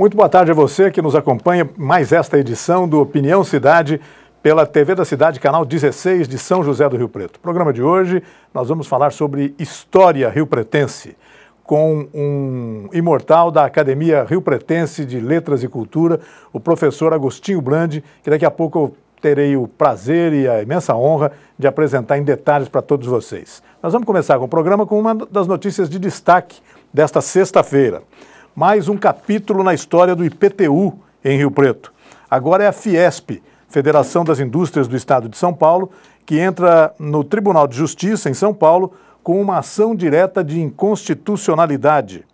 Muito boa tarde a você que nos acompanha mais esta edição do Opinião Cidade pela TV da Cidade, canal 16 de São José do Rio Preto. No programa de hoje nós vamos falar sobre história rio-pretense com um imortal da Academia Rio-Pretense de Letras e Cultura, o professor Agostinho Brandi, que daqui a pouco eu terei o prazer e a imensa honra de apresentar em detalhes para todos vocês. Nós vamos começar com o programa com uma das notícias de destaque desta sexta-feira. Mais um capítulo na história do IPTU em Rio Preto. Agora é a Fiesp, Federação das Indústrias do Estado de São Paulo, que entra no Tribunal de Justiça em São Paulo com uma ação direta de inconstitucionalidade,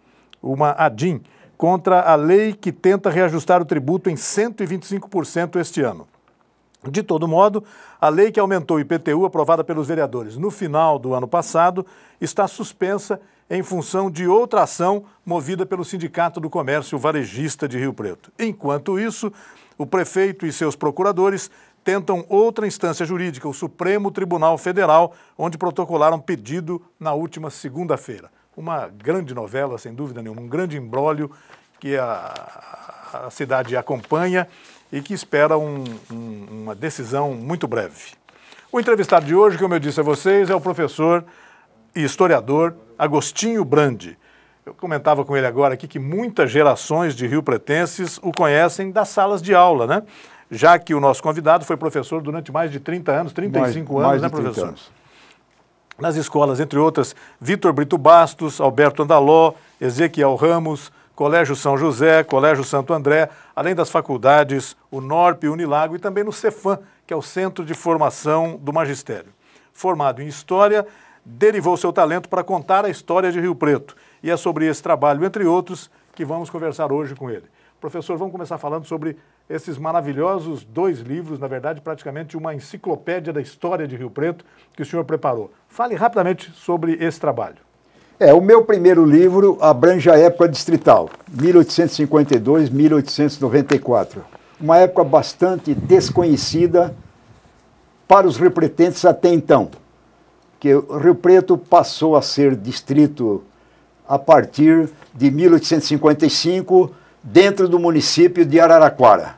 uma ADIM, contra a lei que tenta reajustar o tributo em 125% este ano. De todo modo, a lei que aumentou o IPTU, aprovada pelos vereadores no final do ano passado, está suspensa em função de outra ação movida pelo Sindicato do Comércio Varejista de Rio Preto. Enquanto isso, o prefeito e seus procuradores tentam outra instância jurídica, o Supremo Tribunal Federal, onde protocolaram pedido na última segunda-feira. Uma grande novela, sem dúvida nenhuma, um grande imbróglio que a cidade acompanha e que espera uma decisão muito breve. O entrevistado de hoje, como eu disse a vocês, é o professor e historiador Agostinho Brandi. Eu comentava com ele agora aqui que muitas gerações de rio-pretenses o conhecem das salas de aula, né? Já que o nosso convidado foi professor durante mais de 30 anos, 35 anos, né, professor? Nas escolas, entre outras, Vitor Brito Bastos, Alberto Andaló, Ezequiel Ramos, Colégio São José, Colégio Santo André, além das faculdades, o Norp e Unilago, e também no Cefam, que é o Centro de Formação do Magistério. Formado em História, derivou seu talento para contar a história de Rio Preto. E é sobre esse trabalho, entre outros, que vamos conversar hoje com ele. Professor, vamos começar falando sobre esses maravilhosos 2 livros, na verdade, praticamente uma enciclopédia da história de Rio Preto que o senhor preparou. Fale rapidamente sobre esse trabalho. O meu primeiro livro abrange a época distrital, 1852-1894. Uma época bastante desconhecida para os riopretenses até então, que o Rio Preto passou a ser distrito a partir de 1855, dentro do município de Araraquara.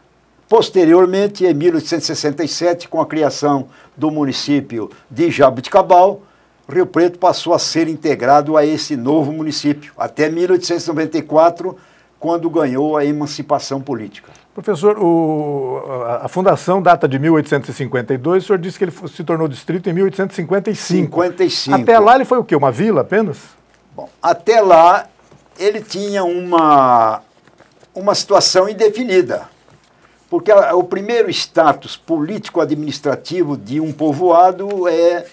Posteriormente, em 1867, com a criação do município de Jaboticabal, Rio Preto passou a ser integrado a esse novo município, até 1894, quando ganhou a emancipação política. Professor, a fundação data de 1852, o senhor disse que ele se tornou distrito em 1855. 55. Até lá ele foi o quê? Uma vila apenas? Bom, até lá ele tinha uma situação indefinida, porque o primeiro status político-administrativo de um povoado é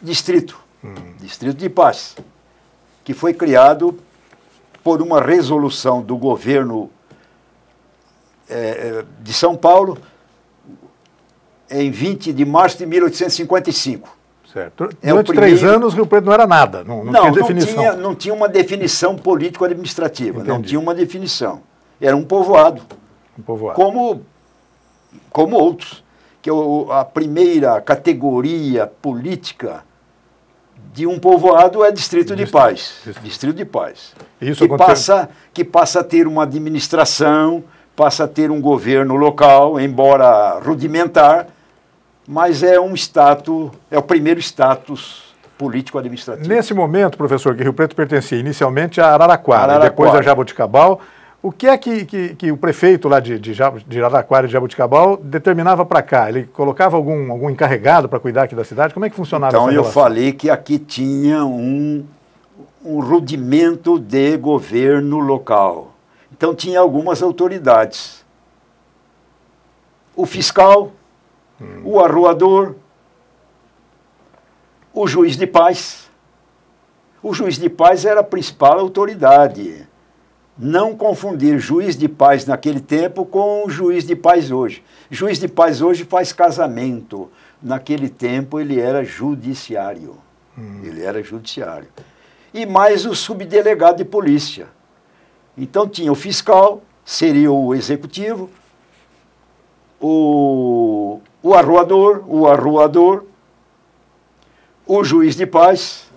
distrito, distrito de paz, que foi criado por uma resolução do governo de São Paulo em 20 de março de 1855. Certo. Durante 3 anos, Rio Preto não era nada, não tinha definição. Não tinha uma definição político-administrativa, não tinha uma definição. Era um povoado. Um povoado. Como outros. Que a primeira categoria política de um povoado é distrito de paz. Distrito de paz. Isso que passa a ter uma administração, passa a ter um governo local, embora rudimentar, mas é o primeiro status político-administrativo. Nesse momento, professor, que Rio Preto pertencia inicialmente a Araraquara. Depois a Jaboticabal. O que é que o prefeito lá de Araraquara e de Jaboticabal determinava para cá? Ele colocava algum encarregado para cuidar aqui da cidade? Como é que funcionava essa relação? Então eu falei que aqui tinha um rudimento de governo local. Então tinha algumas autoridades. O fiscal, o arruador, o juiz de paz. O juiz de paz era a principal autoridade. Não confundir juiz de paz naquele tempo com o juiz de paz hoje. Juiz de paz hoje faz casamento. Naquele tempo ele era judiciário. Ele era judiciário. E mais o subdelegado de polícia. Então tinha o fiscal, seria o executivo, o arruador, o juiz de paz,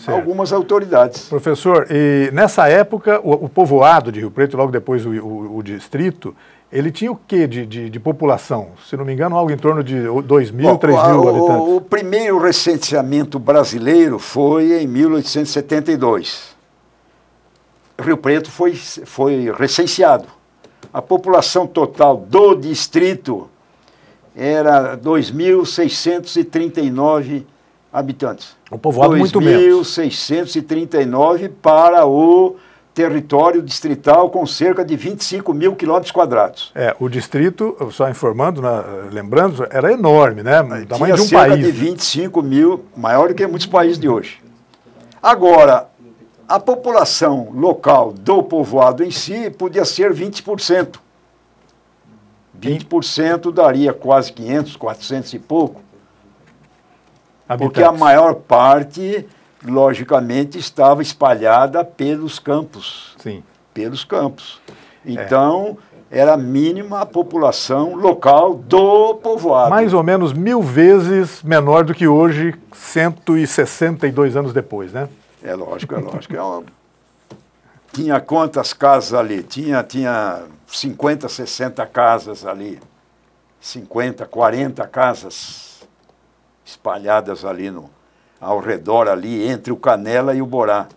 Certo. algumas autoridades. Professor, e nessa época, o povoado de Rio Preto, logo depois o distrito, ele tinha o que de população? Se não me engano, algo em torno de 2.000, 3.000 habitantes. O primeiro recenseamento brasileiro foi em 1872. Rio Preto foi recenseado. A população total do distrito era 2.639 habitantes. O povoado muito menos. 2.639 para o território distrital com cerca de 25 mil quilômetros quadrados. O distrito, só informando, lembrando, era enorme, né? O tamanho de um cerca país. De 25 mil, maior do que muitos países de hoje. Agora, a população local do povoado em si podia ser 20%. 20% daria quase 500, 400 e pouco. Habitantes. Porque a maior parte, logicamente, estava espalhada pelos campos. Sim. Pelos campos. Então, era a mínima a população local do povoado. Mais ou menos 1.000 vezes menor do que hoje, 162 anos depois, né? É lógico. Tinha quantas casas ali? Tinha 50, 60 casas ali. 50, 40 casas espalhadas ali ao redor, ali, entre o Canela e o Borá.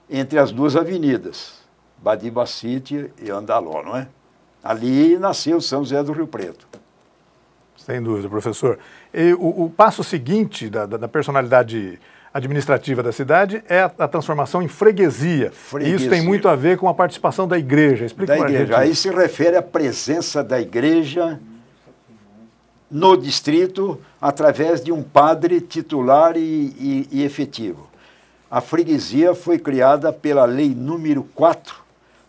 Entre as duas avenidas, Badibacite e Andaló, não é? Ali nasceu São José do Rio Preto. Sem dúvida, professor. E o passo seguinte da personalidade administrativa da cidade é a transformação em freguesia. E isso tem muito a ver com a participação da igreja. Explica para a gente. Aí se refere à presença da igreja no distrito através de um padre titular e efetivo. A freguesia foi criada pela Lei número 4,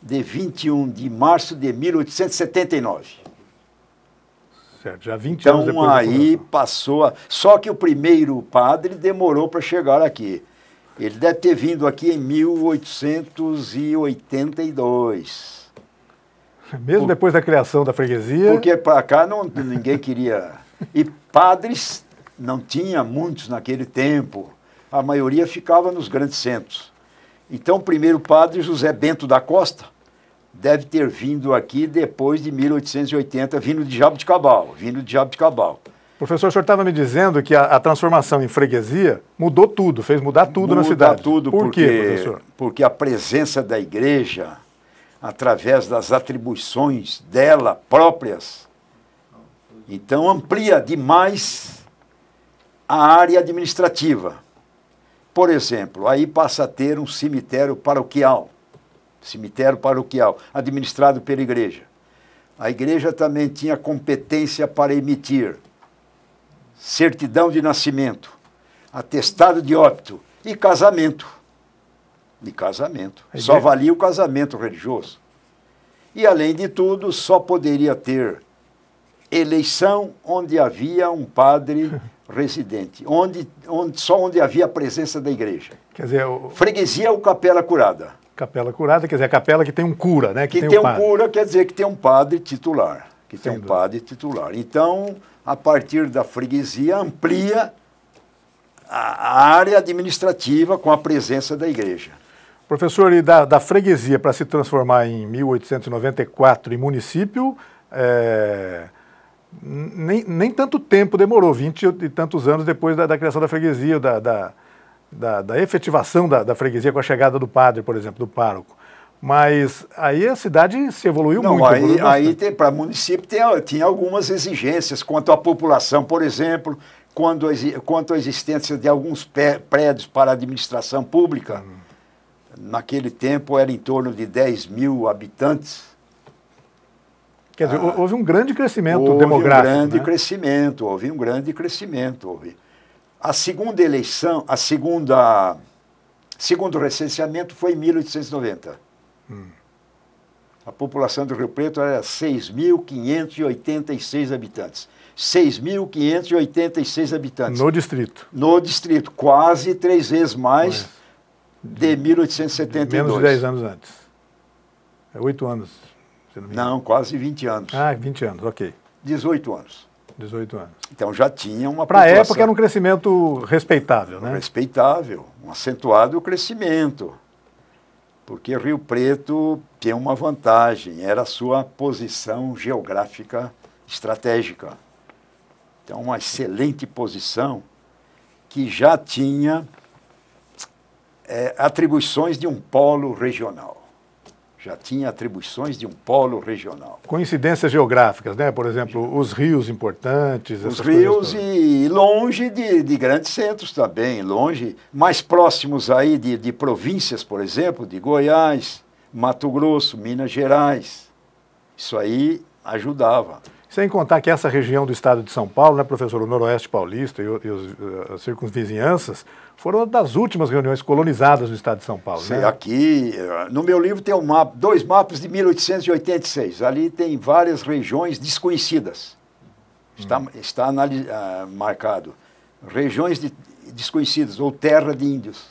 de 21 de março de 1879. Certo, já 20 anos depois da fundação. Então aí passou Só que o primeiro padre demorou para chegar aqui. Ele deve ter vindo aqui em 1882. Mesmo depois da criação da freguesia? Porque para cá ninguém queria... E padres não tinha muitos naquele tempo. A maioria ficava nos grandes centros. Então o primeiro padre, José Bento da Costa, deve ter vindo aqui depois de 1880, vindo de Jaboticabal. Professor, o senhor estava me dizendo que a transformação em freguesia mudou tudo, fez mudar tudo na cidade. Tudo. Por quê, professor? Porque a presença da igreja, através das atribuições dela próprias, então amplia demais a área administrativa. Por exemplo, aí passa a ter um cemitério paroquial, administrado pela igreja. A igreja também tinha competência para emitir certidão de nascimento, atestado de óbito e casamento. Só valia o casamento religioso. E, além de tudo, só poderia ter eleição onde havia um padre residente, só onde havia a presença da igreja. Quer dizer, freguesia ou capela curada. Capela curada, quer dizer, a capela que tem um cura, né? Que tem um cura, quer dizer que tem um padre titular. Então, a partir da freguesia, amplia a área administrativa com a presença da igreja. Professor, e da freguesia para se transformar em 1894 em município, nem tanto tempo demorou, 20 e tantos anos depois da criação da freguesia, da efetivação da freguesia com a chegada do padre, por exemplo, do pároco. Mas aí a cidade se evoluiu muito. Aí para município tinha algumas exigências quanto à população, por exemplo, quanto à existência de alguns prédios para a administração pública. Naquele tempo era em torno de 10 mil habitantes. Quer dizer, houve um grande crescimento demográfico. Houve um grande crescimento. A segunda segundo recenseamento foi em 1890. A população do Rio Preto era 6.586 habitantes. 6.586 habitantes. No distrito. No distrito, quase 3 vezes mais de 1872. Menos de 10 anos antes. 8 anos, se não me engano. Não, quase 20 anos. 20 anos, ok. 18 anos. 18 anos. Então já tinha uma Para a época era um crescimento respeitável, né? Respeitável, um acentuado crescimento. Porque Rio Preto tem uma vantagem, era a sua posição geográfica estratégica. Então, uma excelente posição que já tinha atribuições de um polo regional. Já tinha atribuições de um polo regional. Coincidências geográficas, né? Por exemplo, os rios importantes. Os rios e longe de grandes centros também, longe, mais próximos aí de províncias, por exemplo, de Goiás, Mato Grosso, Minas Gerais. Isso aí ajudava. Sem contar que essa região do estado de São Paulo, né, professor, o Noroeste Paulista e as circunvizinhanças, foram das últimas regiões colonizadas do estado de São Paulo. Sim, né? Aqui, no meu livro tem dois mapas de 1886. Ali tem várias regiões desconhecidas. Está marcado. Regiões desconhecidas, ou terra de índios.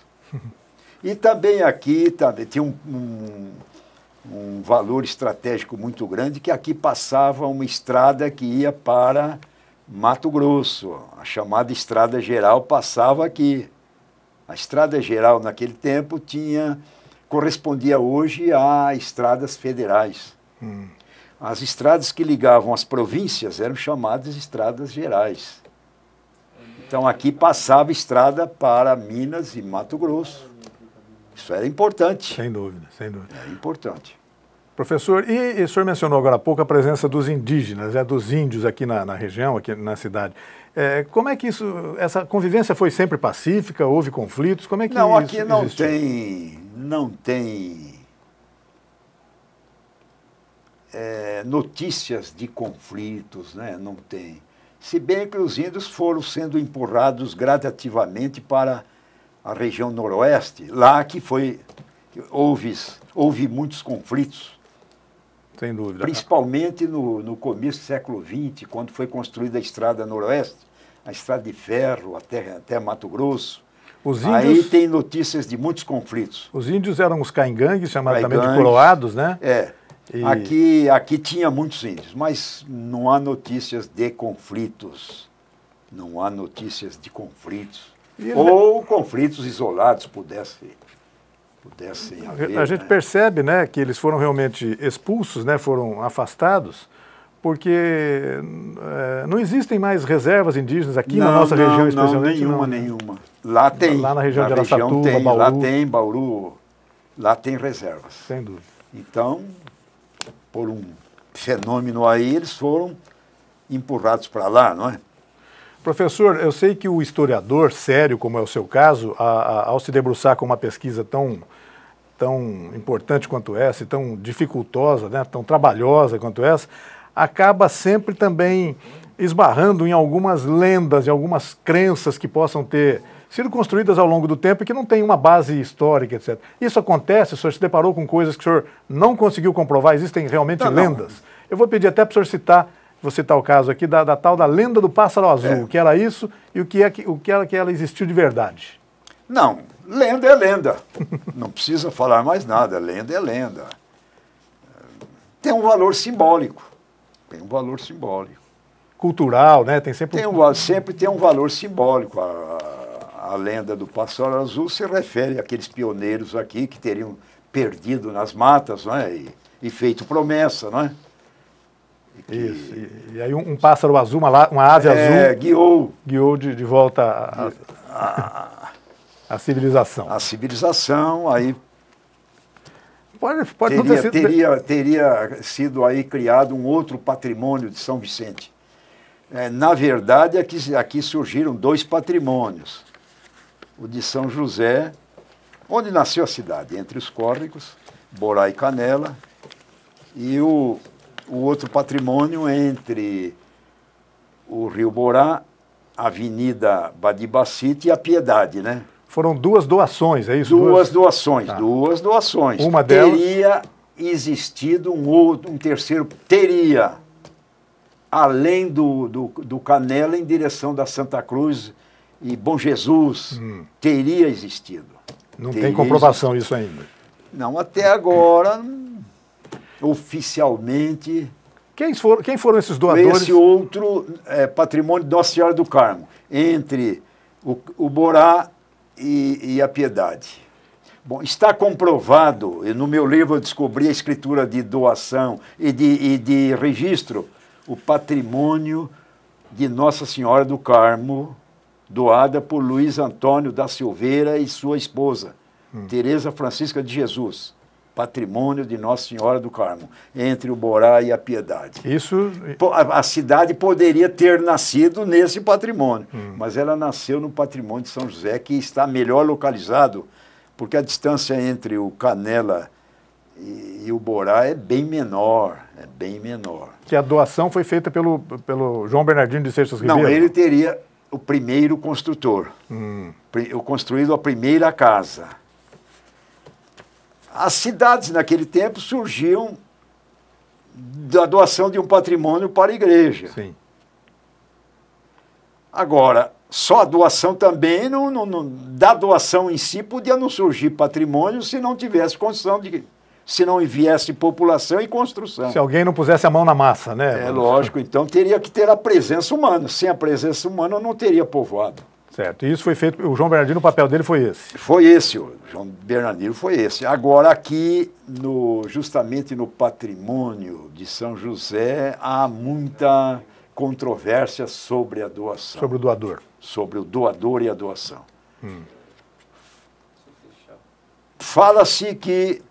E também aqui tinha um valor estratégico muito grande, que aqui passava uma estrada que ia para Mato Grosso. A chamada Estrada Geral passava aqui. A Estrada Geral, naquele tempo, correspondia hoje a estradas federais. As estradas que ligavam as províncias eram chamadas Estradas Gerais. Então, aqui passava estrada para Minas e Mato Grosso. Isso era importante. Sem dúvida, sem dúvida. É importante. Professor, e o senhor mencionou agora há pouco a presença dos indígenas, dos índios aqui na região, aqui na cidade. Como é que essa convivência foi sempre pacífica? Houve conflitos? Como é que não, isso aqui não existiu? não tem notícias de conflitos, né? Não tem. Se bem que os índios foram sendo empurrados gradativamente para a região noroeste, lá que houve muitos conflitos. Sem dúvida. Principalmente no começo do século XX, quando foi construída a Estrada Noroeste, a Estrada de Ferro até Mato Grosso. Os índios, aí tem notícias de muitos conflitos. Os índios eram os caingangues, chamados também de coroados, né? Aqui tinha muitos índios, mas não há notícias de conflitos. Não há notícias de conflitos. Ou conflitos isolados pudessem haver. A gente percebe, né, que eles foram realmente expulsos, né, foram afastados, porque não existem mais reservas indígenas aqui na nossa região, especialmente. Nenhuma. Lá tem. Lá na região de Araçatuba, Bauru. Lá tem Bauru, lá tem reservas. Sem dúvida. Então, por um fenômeno aí, eles foram empurrados para lá, não é? Professor, eu sei que o historiador sério, como é o seu caso, ao se debruçar com uma pesquisa tão importante quanto essa, e tão dificultosa, né, tão trabalhosa quanto essa, acaba sempre também esbarrando em algumas lendas, em algumas crenças que possam ter sido construídas ao longo do tempo e que não têm uma base histórica, etc. Isso acontece? O senhor se deparou com coisas que o senhor não conseguiu comprovar? Existem realmente lendas? Não. Eu vou pedir até para o senhor citar. Vou citar o caso aqui da tal da lenda do pássaro azul, o que era isso e o que ela existiu de verdade. Não, lenda é lenda. Não precisa falar mais nada, lenda é lenda. Tem um valor simbólico. Tem um valor simbólico. Cultural, né? Sempre tem um valor simbólico. A lenda do pássaro azul se refere àqueles pioneiros aqui que teriam perdido nas matas, não é? E feito promessa, não é? Isso, e aí um pássaro azul, uma ave azul, guiou de volta a civilização. A civilização, aí pode não ter sido... teria sido aí criado um outro patrimônio de São Vicente. Na verdade, aqui surgiram dois patrimônios. O de São José, onde nasceu a cidade, entre os córregos, Borá e Canela, e o outro patrimônio entre o Rio Borá, a Avenida Badibacite e a Piedade, né? Foram duas doações, é isso? Duas doações. Uma delas... Teria existido um terceiro, além do Canela, em direção da Santa Cruz e Bom Jesus, teria existido. Não tem comprovação isso ainda? Não, até agora... Oficialmente Quem foram esses doadores? Esse outro é patrimônio de Nossa Senhora do Carmo, entre o Borá e a Piedade. Bom, está comprovado, e no meu livro eu descobri a escritura de doação e de registro, o patrimônio de Nossa Senhora do Carmo, doada por Luiz Antônio da Silveira e sua esposa, Teresa Francisca de Jesus. Patrimônio de Nossa Senhora do Carmo, entre o Borá e a Piedade. Isso... A cidade poderia ter nascido nesse patrimônio, mas ela nasceu no patrimônio de São José, que está melhor localizado, porque a distância entre o Canela e o Borá é bem menor, Que a doação foi feita pelo João Bernardino de Seixas Ribeiro? Não, ele teria o primeiro construtor, construído a primeira casa. As cidades naquele tempo surgiam da doação de um patrimônio para a igreja. Sim. Agora, só a doação também, da doação em si, podia não surgir patrimônio se não tivesse construção, se não viesse população e construção. Se alguém não pusesse a mão na massa, né? É lógico, então teria que ter a presença humana. Sem a presença humana não teria povoado. Certo, e isso foi feito, o João Bernardino, o papel dele foi esse? Foi esse, o João Bernardino foi esse. Agora aqui, justamente no patrimônio de São José, há muita controvérsia sobre a doação. Sobre o doador. Sobre o doador e a doação. Fala-se que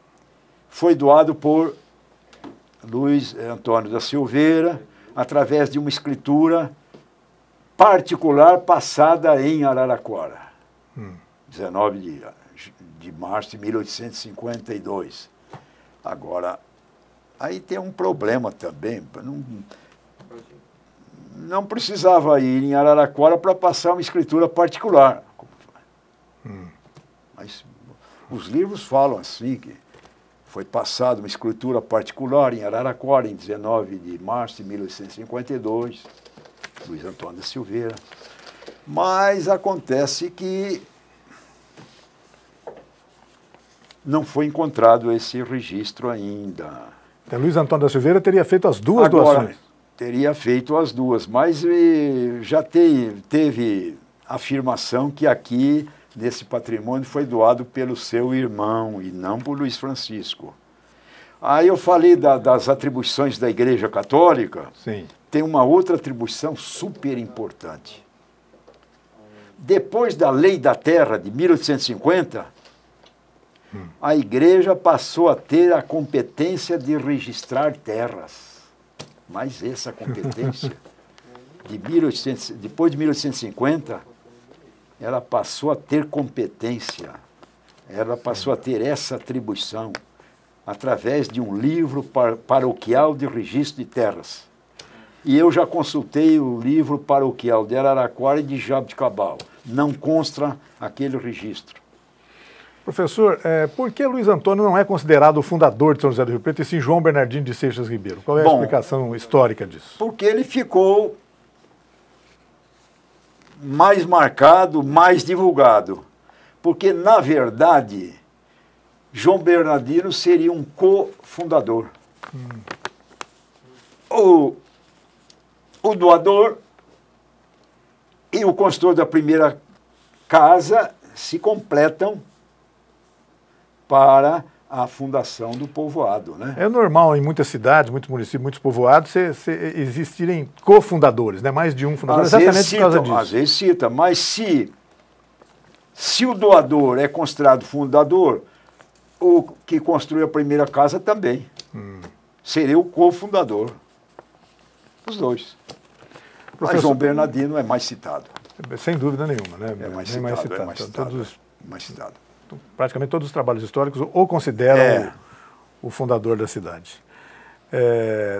foi doado por Luiz Antônio da Silveira, através de uma escritura particular passada em Araraquara, 19 de março de 1852. Agora, aí tem um problema também. Não precisava ir em Araraquara para passar uma escritura particular. Mas os livros falam assim, que foi passada uma escritura particular em Araraquara, em 19 de março de 1852, Luiz Antônio da Silveira. Mas acontece que não foi encontrado esse registro ainda. Então, Luiz Antônio da Silveira teria feito as duas doações? Teria feito as duas, mas já teve afirmação que aqui, nesse patrimônio, foi doado pelo seu irmão e não por Luiz Francisco. Aí eu falei das atribuições da Igreja Católica. Sim. Tem uma outra atribuição super importante. Depois da Lei da Terra, de 1850, a Igreja passou a ter a competência de registrar terras. Mas essa competência, depois de 1850, ela passou a ter competência, ela passou a ter essa atribuição através de um livro paroquial de registro de terras. E eu já consultei o livro paroquial de Araraquara e de Jaboticabal. Não consta aquele registro. Professor, por que Luiz Antônio não é considerado o fundador de São José do Rio Preto e sim João Bernardino de Seixas Ribeiro? Qual é a explicação histórica disso? Porque ele ficou mais marcado, mais divulgado. Porque, na verdade, João Bernardino seria um cofundador. O doador e o construtor da primeira casa se completam para a fundação do povoado, né? É normal em muitas cidades, muitos municípios, muitos povoados, existirem cofundadores, né? Mais de um fundador, exatamente por causa disso. Às vezes cita, mas se o doador é considerado fundador, o que construiu a primeira casa também seria o cofundador. Os dois. Mas João Bernardino é mais citado. Sem dúvida nenhuma, né? É mais citado. Praticamente todos os trabalhos históricos o consideram o fundador da cidade.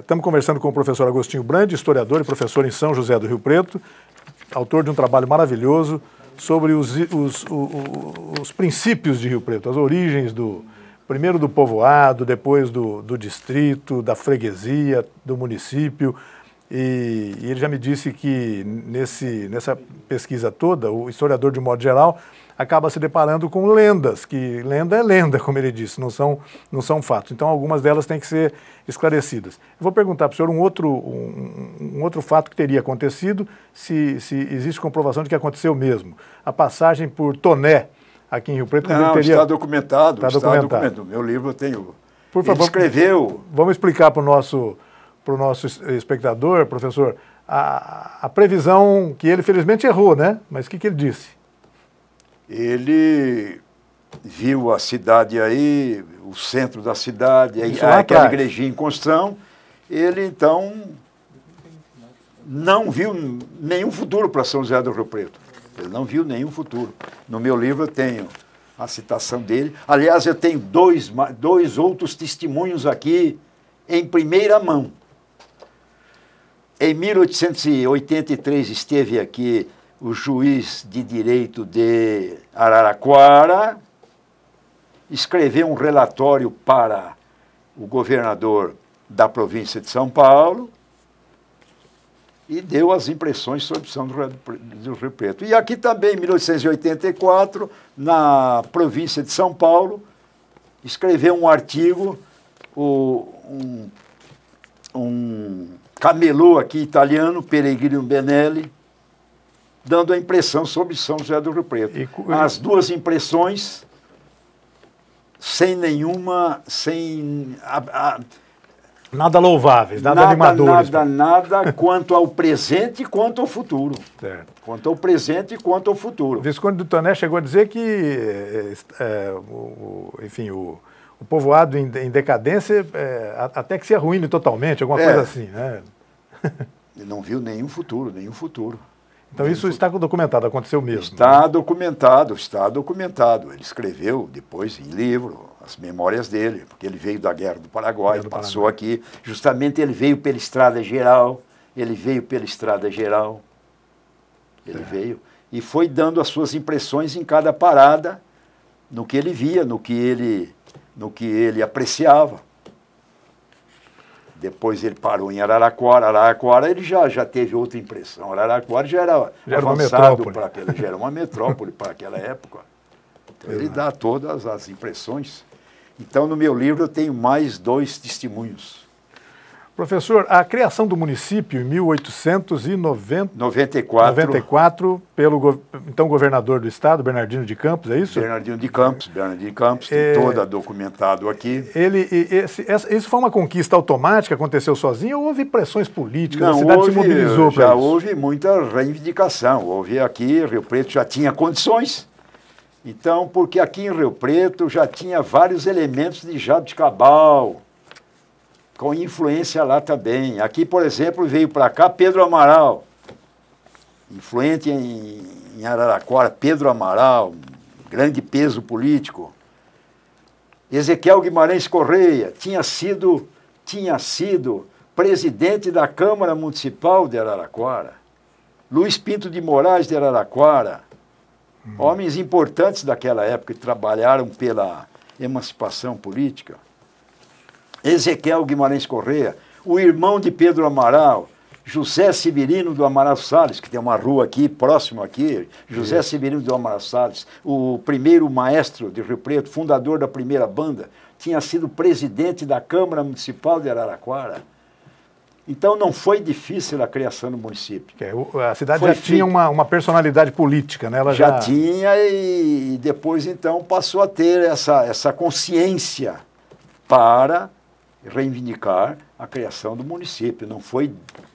Estamos conversando com o professor Agostinho Brandi, historiador e professor em São José do Rio Preto, autor de um trabalho maravilhoso sobre os princípios de Rio Preto, as origens primeiro do povoado, depois do distrito, da freguesia, do município. E ele já me disse que nessa pesquisa toda, o historiador, de modo geral, acaba se deparando com lendas, que lenda é lenda, como ele disse, não são fatos. Então, algumas delas têm que ser esclarecidas. Eu vou perguntar para o senhor um outro fato que teria acontecido, se existe comprovação de que aconteceu mesmo. A passagem por Toné, aqui em Rio Preto. Não, teria... está documentado. Está documentado. No meu livro eu tenho... Por favor, ele escreveu... Vamos explicar para o nosso espectador, professor, a previsão que ele felizmente errou, né? Mas o que ele disse? Ele viu a cidade aí, o centro da cidade, aquela atrás. Igrejinha em construção. Ele, então, não viu nenhum futuro para São José do Rio Preto. Ele não viu nenhum futuro. No meu livro eu tenho a citação dele. Aliás, eu tenho dois outros testemunhos aqui em primeira mão. Em 1883 esteve aqui o juiz de direito de Araraquara, escreveu um relatório para o governador da província de São Paulo e deu as impressões sobre São do Rio Preto. E aqui também, em 1884, na província de São Paulo, escreveu um artigo, um camelô aqui italiano, Peregrino Benelli, dando a impressão sobre São José do Rio Preto. As duas impressões sem nenhuma, nada louváveis, nada animadores. Nada quanto ao presente e quanto ao futuro. Certo. Quanto ao presente e quanto ao futuro. O Visconde do Toné chegou a dizer que, enfim, o povoado em decadência até que se arruine totalmente, alguma coisa assim, né? Ele não viu nenhum futuro. Então isso está documentado, aconteceu mesmo. Está documentado. Ele escreveu depois em livro as memórias dele, porque ele veio da Guerra do Paraguai, passou aqui. Justamente ele veio pela Estrada Geral, ele veio e foi dando as suas impressões em cada parada, no que ele via, no que ele apreciava. Depois ele parou em Araraquara. Araraquara ele já teve outra impressão. Araraquara já era avançado para aquela, já era uma metrópole para aquela época. Então ele dá todas as impressões. Então no meu livro eu tenho mais dois testemunhos. Professor, a criação do município em 1894 pelo então governador do estado, Bernardino de Campos, é isso? Bernardino de Campos, tem toda documentado aqui. Isso foi uma conquista automática, aconteceu sozinho, ou houve pressões políticas? Não, a cidade se mobilizou para isso? Já houve muita reivindicação. Houve aqui, Rio Preto já tinha condições. Então, porque aqui em Rio Preto já tinha vários elementos de Jabuticabal, com influência lá também. Aqui, por exemplo, veio para cá Pedro Amaral, influente em Araraquara, Pedro Amaral, grande peso político. Ezequiel Guimarães Correia tinha sido presidente da Câmara Municipal de Araraquara. Luiz Pinto de Moraes de Araraquara, homens importantes daquela época que trabalharam pela emancipação política. Ezequiel Guimarães Correia, o irmão de Pedro Amaral, José Severino do Amaral Salles, que tem uma rua aqui, próximo aqui, José Severino do Amaral Salles, o primeiro maestro de Rio Preto, fundador da primeira banda, tinha sido presidente da Câmara Municipal de Araraquara. Então não foi difícil a criação do município. A cidade já tinha uma personalidade política, né? Ela já tinha e depois então passou a ter essa consciência para reivindicar a criação do município. Não foi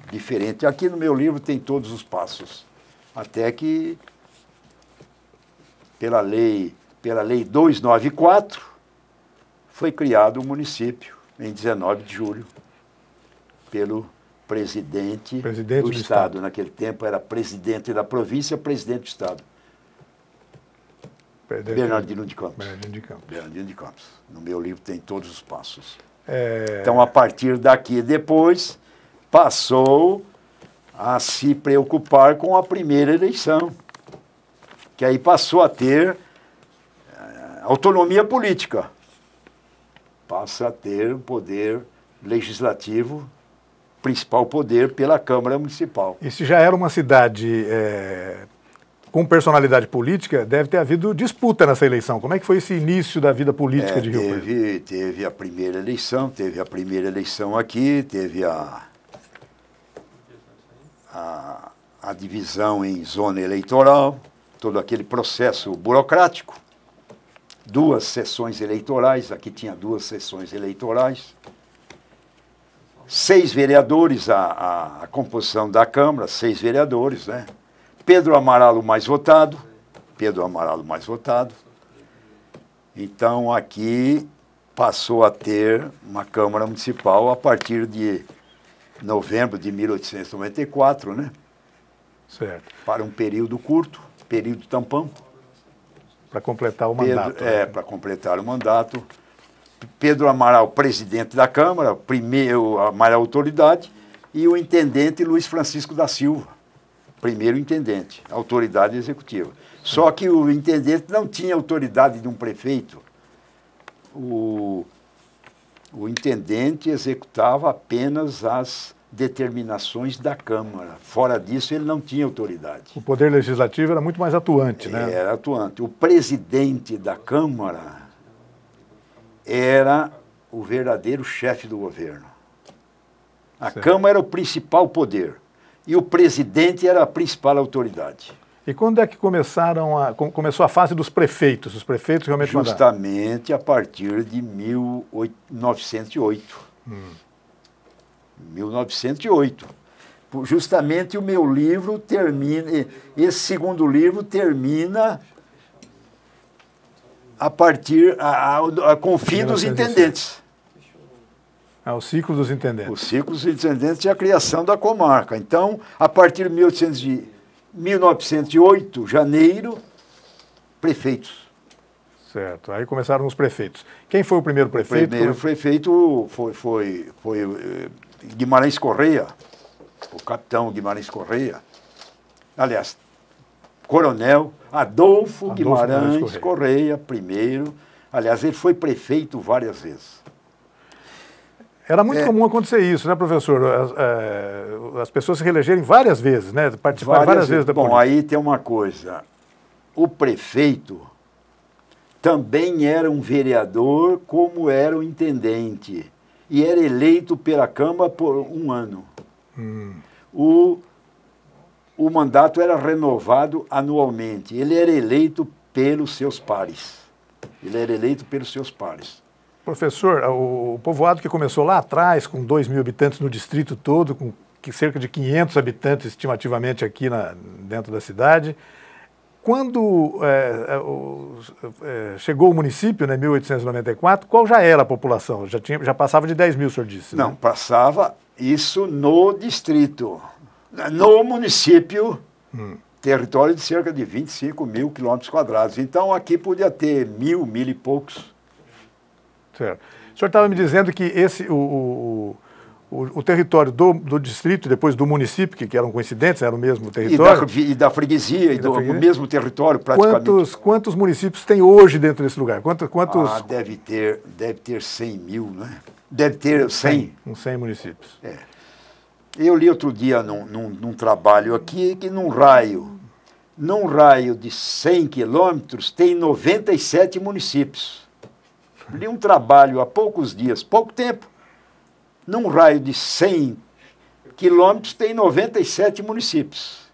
diferente. Aqui no meu livro tem todos os passos. Até que, pela lei 294, foi criado o município, em 19 de julho, pelo presidente do Estado. Naquele tempo era presidente da província, presidente do Estado. Bernardino de Campos. Bernardino de Campos. No meu livro tem todos os passos. Então, a partir daqui, depois, passou a se preocupar com a primeira eleição, que aí passou a ter autonomia política, passa a ter o poder legislativo, principal poder, pela Câmara Municipal. E se já era uma cidade com personalidade política, deve ter havido disputa nessa eleição. Como é que foi esse início da vida política de Rio Preto? Teve a primeira eleição aqui, teve a divisão em zona eleitoral, todo aquele processo burocrático, 2 sessões eleitorais, aqui tinha 2 sessões eleitorais, 6 vereadores, a composição da Câmara, 6 vereadores, né? Pedro Amaral mais votado. Então, aqui passou a ter uma Câmara Municipal a partir de novembro de 1894, né? Certo. Para um período curto, período tampão. Para completar o mandato. Para completar o mandato. Pedro Amaral, presidente da Câmara, a maior autoridade, e o intendente Luiz Francisco da Silva, primeiro intendente, autoridade executiva. Só que o intendente não tinha autoridade de um prefeito. O intendente executava apenas as determinações da Câmara. Fora disso, ele não tinha autoridade. O poder legislativo era muito mais atuante, né? Era atuante. O presidente da Câmara era o verdadeiro chefe do governo. A Câmara era o principal poder e o presidente era a principal autoridade. E quando é que começou a fase dos prefeitos? Os prefeitos realmente mandaram? Justamente a partir de 1908. 1908. Justamente o meu livro termina, esse segundo livro termina a partir, com o fim dos intendentes. O ciclo dos intendentes. O ciclo dos intendentes e a criação da comarca. Então, a partir de 1908, janeiro, prefeitos. Certo, aí começaram os prefeitos. Quem foi o primeiro prefeito? O primeiro prefeito foi Guimarães Correia, o capitão Guimarães Correia. Aliás, coronel Adolfo Guimarães Correia, primeiro. Aliás, ele foi prefeito várias vezes. Era muito comum acontecer isso, né, professor? As pessoas se reelegerem várias vezes, né? Participaram várias vezes da política. Bom, aí tem uma coisa. O prefeito também era um vereador, como era o intendente. E era eleito pela Câmara por 1 ano. O mandato era renovado anualmente. Ele era eleito pelos seus pares. Professor, o povoado que começou lá atrás, com 2.000 habitantes no distrito todo, com cerca de 500 habitantes estimativamente aqui dentro da cidade, quando chegou o município, né, em 1894, qual já era a população? Já passava de 10 mil, o senhor disse? Não, né? Passava isso no distrito. No município, território de cerca de 25 mil quilômetros quadrados. Então, aqui podia ter 1.000 e poucos. Certo. O senhor estava me dizendo que o território do distrito, depois do município, que eram coincidentes, era o mesmo território. E da freguesia, mesmo território, praticamente. Quantos municípios tem hoje dentro desse lugar? Quantos... Deve ter 100 mil, né? Deve ter 100. Uns 100 municípios. Eu li outro dia num trabalho aqui que num raio de 100 quilômetros tem 97 municípios. Li um trabalho há poucos dias, pouco tempo. Num raio de 100 quilômetros tem 97 municípios.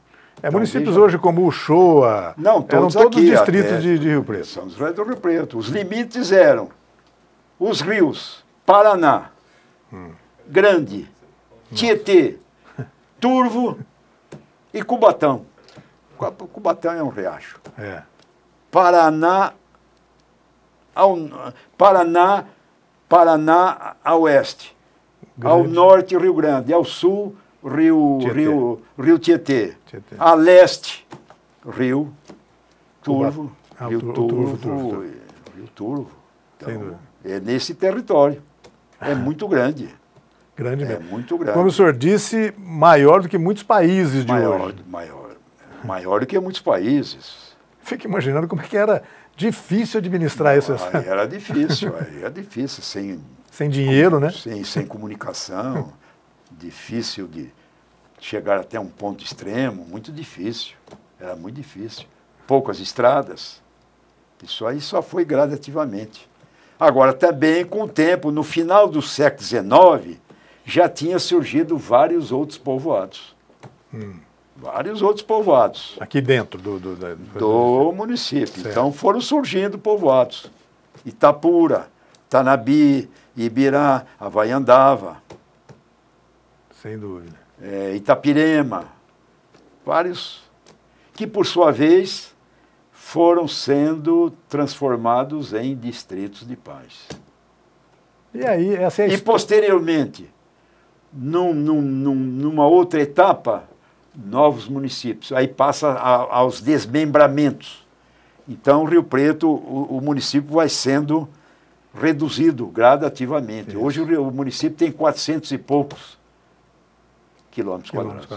Municípios hoje como Uchoa, eram todos distritos de Rio Preto. São José do Rio Preto. Os limites eram os rios Paraná, Grande, Tietê, Turvo e Cubatão. Cubatão é um riacho. Paraná a oeste. Grande. Ao norte, Rio Grande. Ao sul, Rio Tietê. A leste, Rio Turvo. Rio Turvo. Então, é nesse território. É muito grande. Grande mesmo. É muito grande. Como o senhor disse, maior do que muitos países de hoje. Maior do que muitos países. Fico imaginando como é que era difícil administrar isso. Era difícil, sem dinheiro, né? Sem comunicação, difícil de chegar até um ponto extremo, muito difícil. Era muito difícil. Poucas estradas. Isso aí só foi gradativamente. Agora, também com o tempo, no final do século XIX, já tinha surgido vários outros povoados. Vários outros povoados. Aqui dentro do município. Certo. Então foram surgindo povoados. Itapura, Tanabi, Ibirá, Havaiandava, sem dúvida. Itapirema, vários que, por sua vez, foram sendo transformados em distritos de paz. E aí, essa é a E, posteriormente, numa outra etapa, novos municípios. Aí passa aos desmembramentos. Então, Rio Preto, o município vai sendo reduzido gradativamente. Isso. Hoje o município tem 400 e poucos quilômetros quadrados.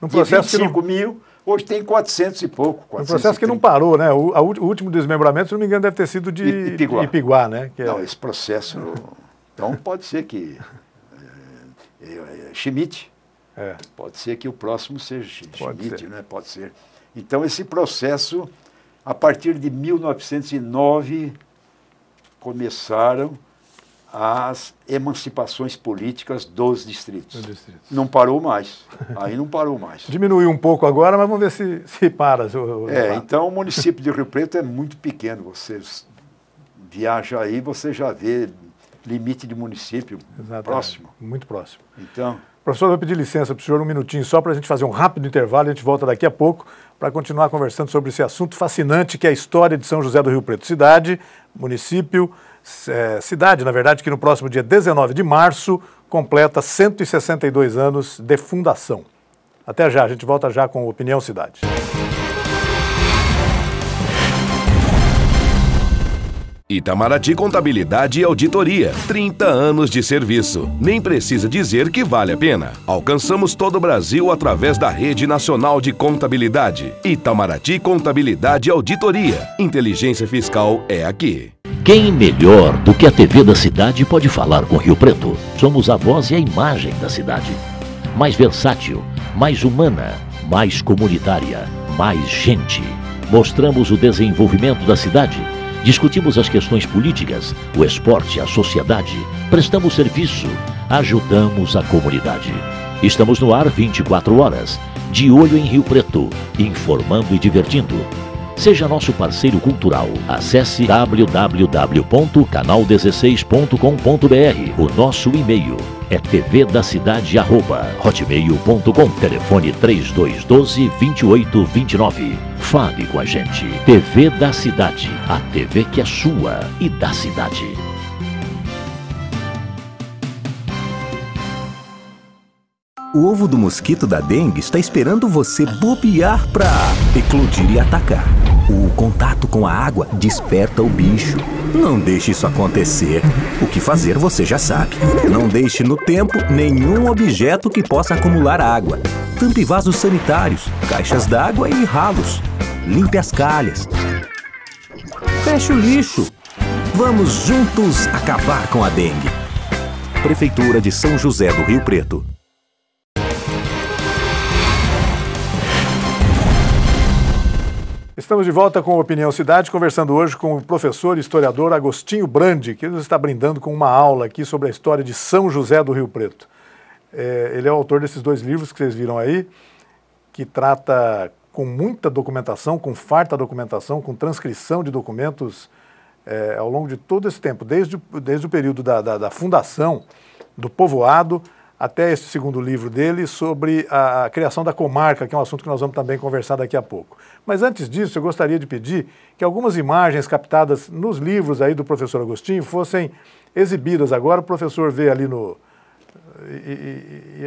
Num processo de 25 mil, hoje tem 400 e pouco. Um processo que não parou, né? O último desmembramento, se não me engano, deve ter sido de Ipiguá, né? Não, esse processo... Então, pode ser que... Schmidt. Pode ser que o próximo seja Schmidt, né? Pode ser. Então, esse processo, a partir de 1909, começaram as emancipações políticas dos distritos. Não parou mais. Aí não parou mais. Diminuiu um pouco agora, mas vamos ver se para. Então o município de Rio Preto é muito pequeno. Você viaja aí, você já vê limite de município. Exatamente. Próximo. Muito próximo. Então... Professor, eu vou pedir licença para o senhor um minutinho só para a gente fazer um rápido intervalo e a gente volta daqui a pouco para continuar conversando sobre esse assunto fascinante que é a história de São José do Rio Preto. Cidade, município, cidade, na verdade, que no próximo dia 19 de março completa 162 anos de fundação. Até já, a gente volta já com Opinião Cidade. Itamaraty Contabilidade e Auditoria, 30 anos de serviço. Nem precisa dizer que vale a pena. Alcançamos todo o Brasil através da Rede Nacional de Contabilidade. Itamaraty Contabilidade e Auditoria. Inteligência fiscal é aqui. Quem melhor do que a TV da cidade pode falar com Rio Preto? Somos a voz e a imagem da cidade. Mais versátil, mais humana, mais comunitária, mais gente. Mostramos o desenvolvimento da cidade. Discutimos as questões políticas, o esporte, a sociedade, prestamos serviço, ajudamos a comunidade. Estamos no ar 24 horas, de olho em Rio Preto, informando e divertindo. Seja nosso parceiro cultural. Acesse www.canal16.com.br. O nosso e-mail é tvdacidade@hotmail.com. Telefone 3212-2829. Fale com a gente. TV da Cidade. A TV que é sua e da cidade. O ovo do mosquito da dengue está esperando você bobear para eclodir e atacar. O contato com a água desperta o bicho. Não deixe isso acontecer. O que fazer você já sabe. Não deixe no tempo nenhum objeto que possa acumular água. Tampe vasos sanitários, caixas d'água e ralos. Limpe as calhas. Feche o lixo. Vamos juntos acabar com a dengue. Prefeitura de São José do Rio Preto. Estamos de volta com Opinião Cidade, conversando hoje com o professor e historiador Agostinho Brandi, que nos está brindando com uma aula aqui sobre a história de São José do Rio Preto. Ele é o autor desses 2 livros que vocês viram aí, que trata com muita documentação, com farta documentação, com transcrição de documentos ao longo de todo esse tempo, desde o período da fundação do povoado até esse segundo livro dele sobre a criação da comarca, que é um assunto que nós vamos também conversar daqui a pouco. Mas antes disso, eu gostaria de pedir que algumas imagens captadas nos livros aí do professor Agostinho fossem exibidas agora. O professor vê ali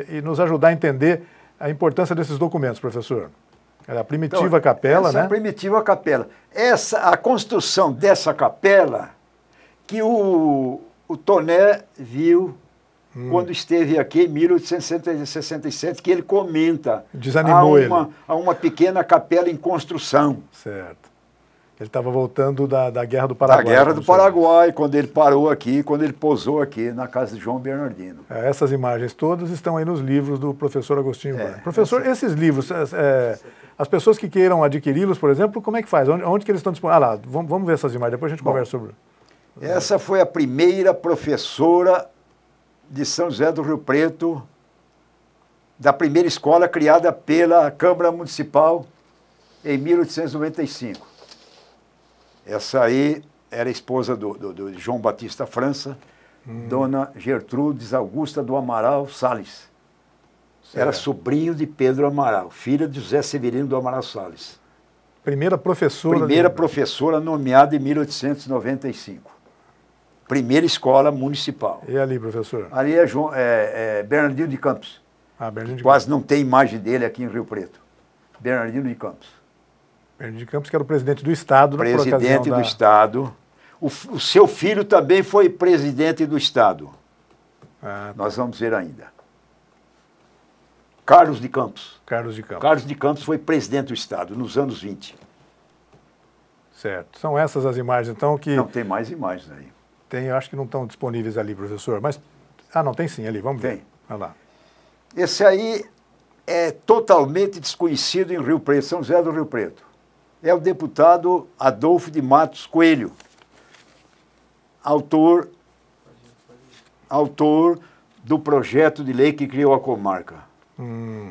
e nos ajudar a entender a importância desses documentos, professor. A primitiva capela, essa né? É a primitiva capela. A construção dessa capela que o Toné viu quando esteve aqui em 1867, que ele comenta. Desanimou há uma pequena capela em construção. Certo. Ele estava voltando da Guerra do Paraguai. Da Guerra do Paraguai, quando ele parou aqui, quando ele pousou aqui na casa de João Bernardino. Essas imagens todas estão aí nos livros do professor Agostinho Brandi. Professor, esses livros As pessoas que queiram adquiri-los, por exemplo, como é que faz? Onde que eles estão disponíveis? Ah lá, vamos ver essas imagens, depois a gente conversa sobre... Essa foi a primeira professora de São José do Rio Preto, da primeira escola criada pela Câmara Municipal em 1895. Essa aí era esposa do João Batista França, Dona Gertrudes Augusta do Amaral Salles. Era sobrinho de Pedro Amaral, filha de José Severino do Amaral Salles. Primeira professora... Primeira professora nomeada em 1895. Primeira escola municipal. E ali, professor? Ali é Bernardino de Campos. Ah, Bernardino de Quase Campos. não tem imagem dele aqui em Rio Preto. Bernardino de Campos. Bernardino de Campos, que era o presidente do Estado. Presidente do Estado. O seu filho também foi presidente do Estado. Ah, Nós vamos ver ainda. Carlos de Campos. Carlos de Campos. Carlos de Campos foi presidente do Estado nos anos 20. Certo. São essas as imagens, então, que... Não, tem mais imagens aí. Tem, eu acho que não estão disponíveis ali, professor. Mas... Ah, não, tem sim, ali, vamos ver. Tem. Olha lá. Esse aí é totalmente desconhecido em Rio Preto, São José do Rio Preto. É o deputado Adolfo de Matos Coelho, autor do projeto de lei que criou a comarca.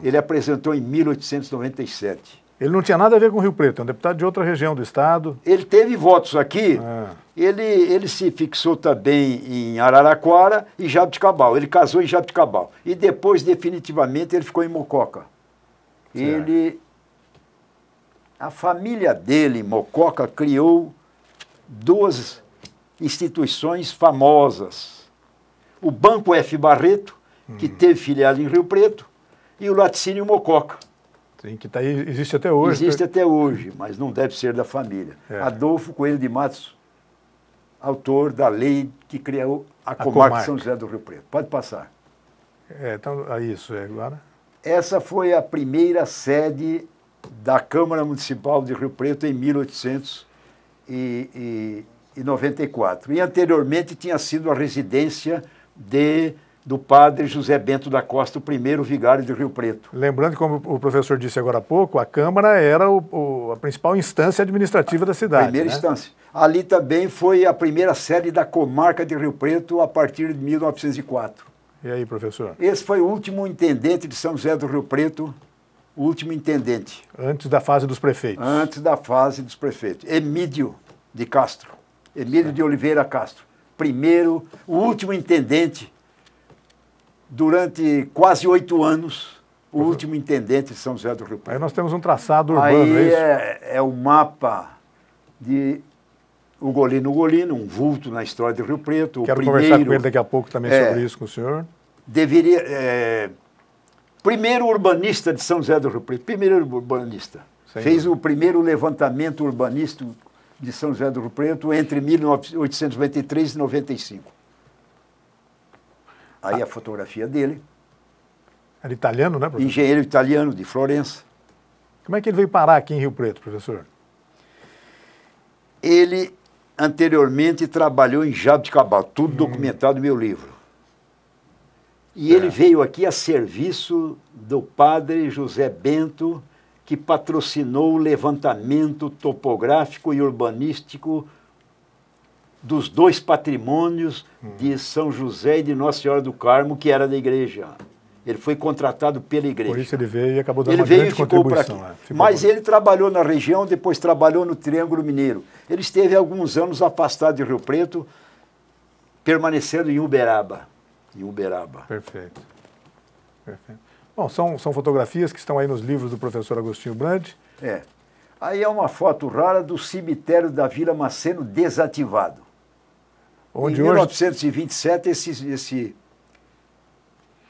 Ele apresentou em 1897. Ele não tinha nada a ver com o Rio Preto, é um deputado de outra região do Estado. Ele teve votos aqui, Ah. ele se fixou também em Araraquara e Jaboticabal. Ele casou em Jaboticabal. E depois, definitivamente, ele ficou em Mococa. A família dele, Mococa, criou duas instituições famosas. O Banco F. Barreto, que teve filial em Rio Preto, e o Laticínio Mococa. Sim, que tá aí, existe até hoje. Existe até hoje, mas não deve ser da família. É. Adolfo Coelho de Matos, autor da lei que criou a comarca de São José do Rio Preto. Pode passar. Então, isso, agora. Essa foi a primeira sede da Câmara Municipal de Rio Preto em 1894. E anteriormente tinha sido a residência do padre José Bento da Costa, o primeiro vigário de Rio Preto. Lembrando que, como o professor disse agora há pouco, a Câmara era a principal instância administrativa da cidade. Primeira né? instância. Ali também foi a primeira sede da comarca de Rio Preto a partir de 1904. E aí, professor? Esse foi o último intendente de São José do Rio Preto, o último intendente. Antes da fase dos prefeitos. Antes da fase dos prefeitos. Emílio de Castro. Emílio de Oliveira Castro. Primeiro, o último intendente, durante quase 8 anos, o último intendente de São José do Rio Preto. Aí nós temos um traçado urbano, Aí é isso? é o mapa de Ugolino, um vulto na história de Rio Preto. Quero conversar com ele daqui a pouco também sobre isso com o senhor. Primeiro urbanista de São José do Rio Preto, primeiro urbanista. Fez o primeiro levantamento urbanístico de São José do Rio Preto entre 1893 e 95. Aí a fotografia dele. Era italiano, né, professor? Engenheiro italiano de Florença. Como é que ele veio parar aqui em Rio Preto, professor? Ele anteriormente trabalhou em Jaboticabal, tudo documentado no meu livro. E ele veio aqui a serviço do padre José Bento, que patrocinou o levantamento topográfico e urbanístico dos 2 patrimônios de São José e de Nossa Senhora do Carmo, que era da igreja. Ele foi contratado pela igreja. Por isso ele veio e acabou dando Ele uma veio e grande ficou por aqui. contribuição. Mas ele trabalhou na região, depois trabalhou no Triângulo Mineiro. Ele esteve alguns anos afastado de Rio Preto, permanecendo em Uberaba. Perfeito. Bom, são fotografias que estão aí nos livros do professor Agostinho Brandi. Aí é uma foto rara do cemitério da Vila Maceno desativado. Onde em hoje... 1927,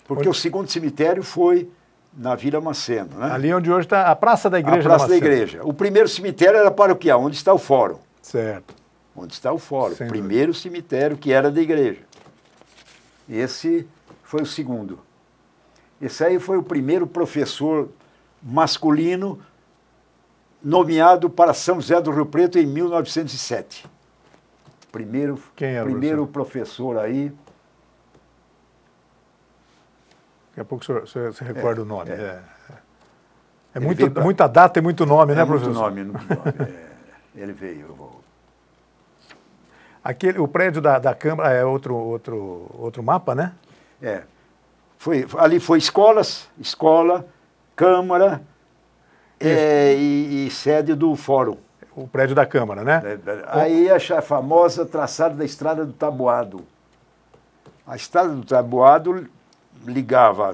porque o segundo cemitério foi na Vila Maceno, né? Ali onde hoje está a Praça da Igreja. A Praça da Igreja. O primeiro cemitério era paroquial, onde está o fórum. Certo. Onde está o fórum. Sem Primeiro cemitério que era da igreja. Esse foi o segundo. Esse aí foi o primeiro professor masculino nomeado para São José do Rio Preto em 1907. Quem era primeiro professor aí. Daqui a pouco o senhor se recorda o nome. É muita data e muito nome, né, professor? Muito nome. Ele veio. O prédio da Câmara é outro mapa, né? Ali foi escola, Câmara e sede do Fórum. O prédio da Câmara, né? Aí a famosa traçada da Estrada do Taboado. A Estrada do Taboado ligava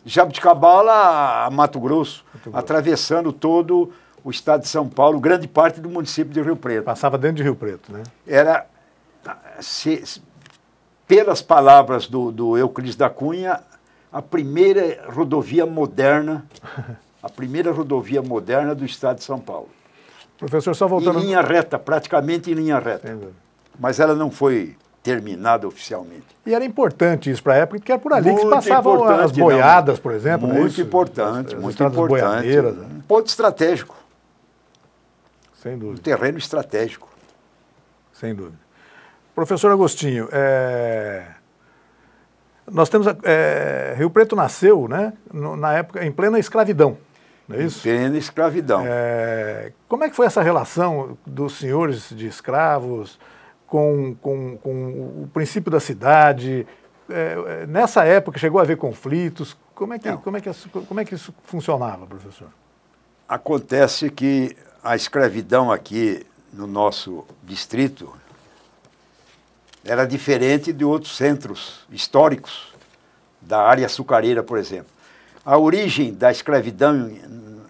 Jabuticabala a Mato Grosso, atravessando todo o estado de São Paulo, grande parte do município de Rio Preto. Passava dentro de Rio Preto, né? Era, pelas palavras do Euclides da Cunha, a primeira rodovia moderna do estado de São Paulo. Professor, só voltando... Em linha reta, praticamente em linha reta. Mas ela não foi terminada oficialmente. E era importante isso para a época, porque era por ali muito que passavam as boiadas, por exemplo. Muito né? importante, as muito importante. Boiadeiras, né? Um ponto estratégico. Sem dúvida. Um terreno estratégico. Sem dúvida. Professor Agostinho, nós temos... Rio Preto nasceu, né, na época, em plena escravidão, não é isso? Em plena escravidão. Como é que foi essa relação dos senhores de escravos com o princípio da cidade? Nessa época chegou a haver conflitos. Como é que isso funcionava, professor? Acontece que a escravidão aqui no nosso distrito era diferente de outros centros históricos, da área açucareira, por exemplo. A origem da escravidão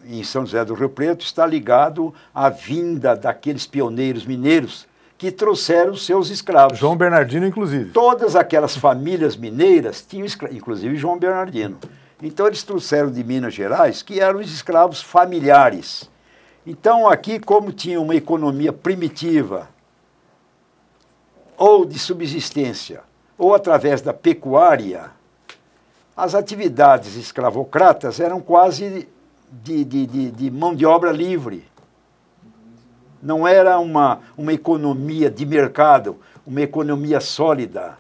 em São José do Rio Preto está ligado à vinda daqueles pioneiros mineiros que trouxeram seus escravos. João Bernardino, inclusive. Todas aquelas famílias mineiras tinham escravos, inclusive João Bernardino. Então eles trouxeram de Minas Gerais, que eram os escravos familiares. Então aqui, como tinha uma economia primitiva, ou de subsistência, ou através da pecuária, as atividades escravocratas eram quase de mão de obra livre. Não era uma economia de mercado, uma economia sólida.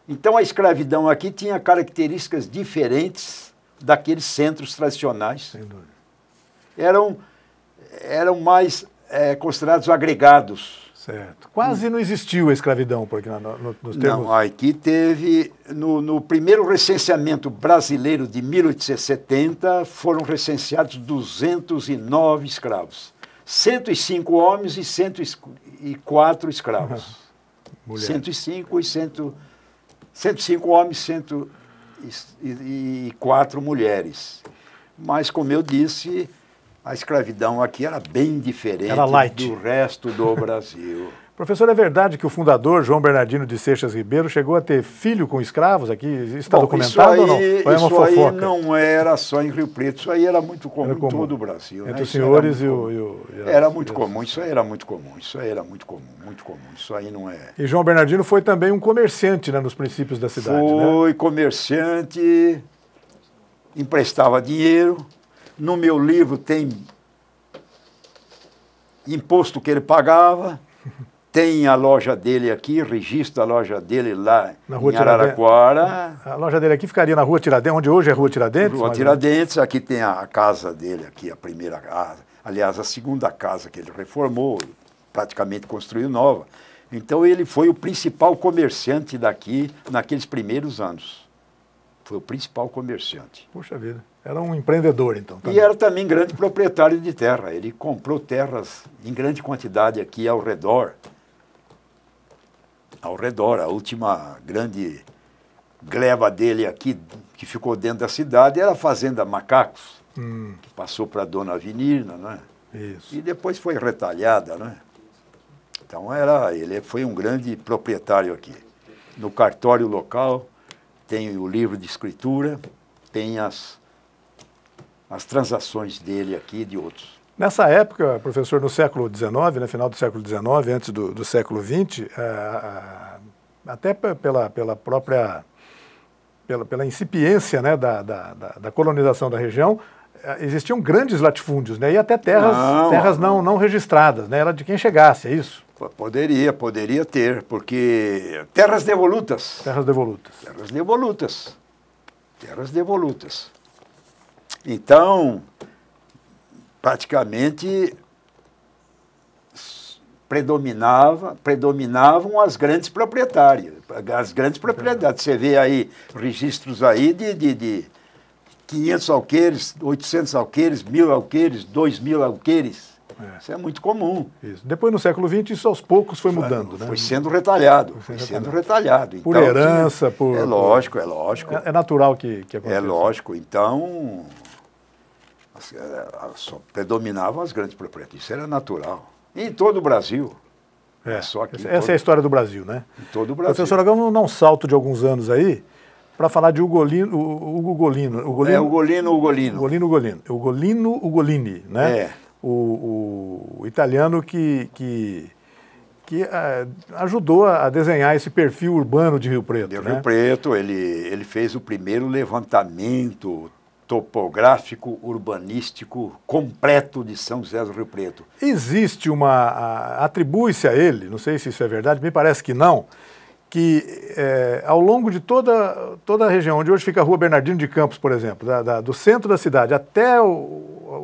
Então a escravidão aqui tinha características diferentes daqueles centros tradicionais. Sem dúvida. Eram mais considerados agregados. Certo. Quase não existiu a escravidão, porque nos termos... Não, aqui teve, no primeiro recenseamento brasileiro de 1870, foram recenseados 209 escravos. 105 homens e 104 escravos. 105 homens e 4 mulheres. Mas, como eu disse, a escravidão aqui era bem diferente do resto do Brasil. Professor, é verdade que o fundador, João Bernardino de Seixas Ribeiro, chegou a ter filho com escravos aqui? Isso está documentado ou não? Ou é uma fofoca? Isso aí não era só em Rio Preto, isso aí era muito comum em todo o Brasil. Entre os senhores e Era muito comum, isso aí era muito comum, isso aí era muito comum, isso aí não é... E João Bernardino foi também um comerciante, né, nos princípios da cidade, Foi comerciante, emprestava dinheiro. No meu livro tem imposto que ele pagava, tem a loja dele aqui, registro da loja dele lá em Araraquara. A loja dele aqui ficaria na Rua Tiradentes, onde hoje é Rua Tiradentes? Rua Tiradentes, aqui tem a casa dele, aqui a primeira casa, aliás, a segunda casa que ele reformou, praticamente construiu nova. Então ele foi o principal comerciante daqui naqueles primeiros anos. Foi o principal comerciante. Puxa vida, era um empreendedor então. Também. E era também grande proprietário de terra. Ele comprou terras em grande quantidade aqui ao redor. Ao redor, a última grande gleba dele aqui, que ficou dentro da cidade, era a Fazenda Macacos, que passou para a Dona Avenida, não é? Isso. E depois foi retalhada, não é? Então ele foi um grande proprietário aqui. No cartório local tem o livro de escritura, tem as transações dele aqui e de outros. Nessa época, professor, no século XIX, no final do século XIX, antes do século XX, até pela própria incipiência, né, da colonização da região, existiam grandes latifúndios, né, e até terras não registradas, né, era de quem chegasse, é isso? Poderia ter, porque terras devolutas. Terras devolutas. Terras devolutas. Terras devolutas. Então, praticamente predominavam as grandes proprietárias. As grandes propriedades. Você vê aí registros aí de 500 alqueires, 800 alqueires, 1.000 alqueires, 2.000 alqueires. Isso é muito comum. Isso. Depois, no século XX, isso aos poucos foi mudando. Foi sendo retalhado. Por então, herança, por... É lógico. É natural que aconteça. É lógico. Então, só predominavam as grandes propriedades. Isso era natural. E em todo o Brasil. Essa é a história do Brasil, né? Em todo o Brasil. Professor, agora vamos dar um salto de alguns anos aí para falar de Ugolino. Ugolini, né? O italiano que ajudou a desenhar esse perfil urbano de Rio Preto. Rio Preto, ele fez o primeiro levantamento topográfico, urbanístico, completo de São José do Rio Preto. Existe atribui-se a ele, não sei se isso é verdade, me parece que não, que ao longo de toda a região, onde hoje fica a Rua Bernardino de Campos, por exemplo, do centro da cidade até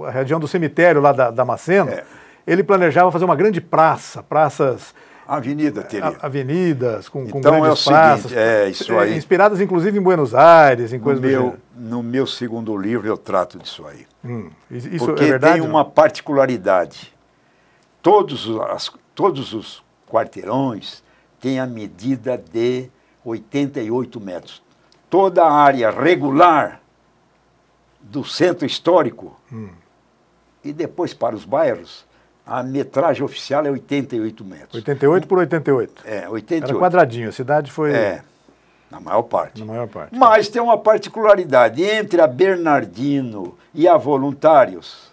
a região do cemitério lá da Macena, ele planejava fazer uma grande praças... Avenida teria. Avenidas, com então grandes praças. Isso aí. Inspiradas, inclusive, em Buenos Aires, em coisas do gênero. No meu segundo livro, eu trato disso aí. Isso porque é verdade? Tem uma particularidade. Todos os quarteirões têm a medida de 88 metros. Toda a área regular do centro histórico e depois para os bairros, a metragem oficial é 88 metros. 88 por 88? 88. Era quadradinho, a cidade foi... na maior parte. Na maior parte. Mas tem uma particularidade. Entre a Bernardino e a Voluntários,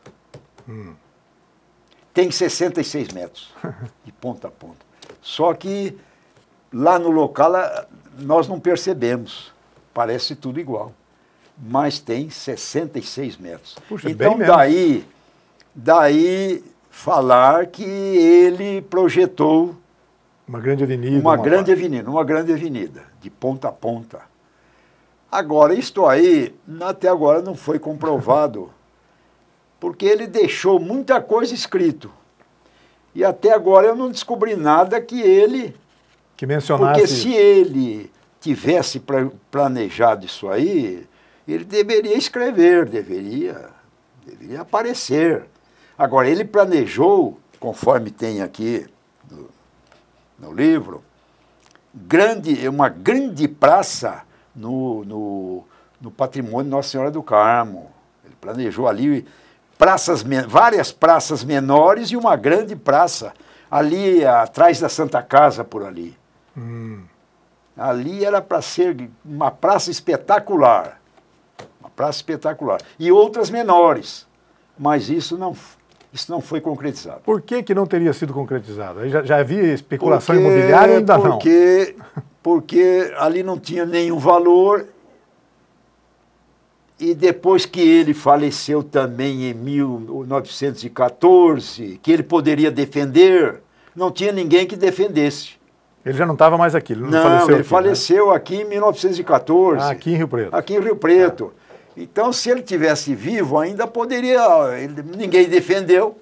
tem 66 metros, de ponta a ponta. Só que lá no local nós não percebemos. Parece tudo igual. Mas tem 66 metros. Puxa, então, bem daí falar que ele projetou uma grande avenida. Uma grande avenida, de ponta a ponta. Agora, isto aí, até agora não foi comprovado, porque ele deixou muita coisa escrito. E até agora eu não descobri nada que mencionasse. Porque se ele tivesse planejado isso aí, ele deveria escrever, deveria aparecer. Agora, ele planejou, conforme tem aqui no livro, uma grande praça no patrimônio Nossa Senhora do Carmo. Ele planejou ali várias praças menores e uma grande praça, ali atrás da Santa Casa, por ali. Ali era para ser uma praça espetacular. Uma praça espetacular. E outras menores. Mas isso não foi concretizado. Por que não teria sido concretizado? Aí já havia especulação imobiliária ou ainda não? Porque ali não tinha nenhum valor e depois que ele faleceu também em 1914, que ele poderia defender, não tinha ninguém que defendesse. Ele já não estava mais aqui, ele não faleceu ele aqui, faleceu aqui em 1914. Aqui em Rio Preto. Aqui em Rio Preto. Então, se ele tivesse vivo, ainda poderia... ninguém defendeu.